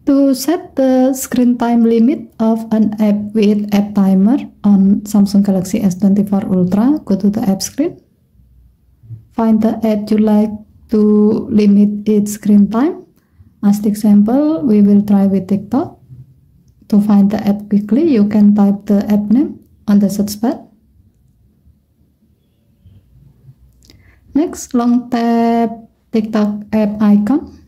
To set the screen time limit of an app with app timer on Samsung Galaxy S24 Ultra, go to the app screen. Find the app you like to limit its screen time. As the example, we will try with TikTok. To find the app quickly, you can type the app name on the search bar. Next, long tap TikTok app icon.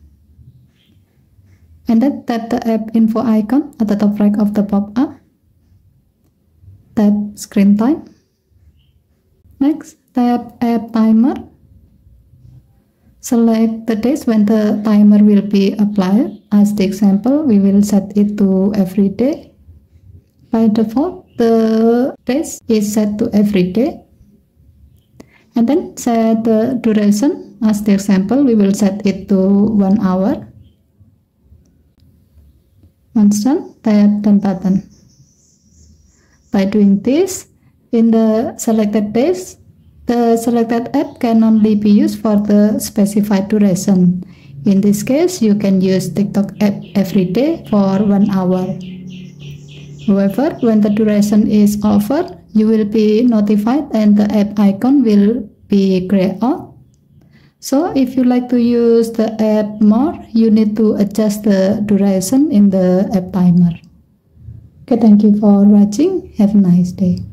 And then tap the app info icon at the top right of the pop-up. Tap screen time. Next, tap app timer. Select the days when the timer will be applied. As the example, we will set it to every day. By default, the days is set to every day. And then set the duration. As the example, we will set it to 1 hour. Once done, tap done button. By doing this, in the selected days, the selected app can only be used for the specified duration. In this case, you can use TikTok app every day for 1 hour. However, when the duration is over, you will be notified and the app icon will be grayed out. So if you like to use the app more, you need to adjust the duration in the app timer. Okay, thank you for watching. Have a nice day.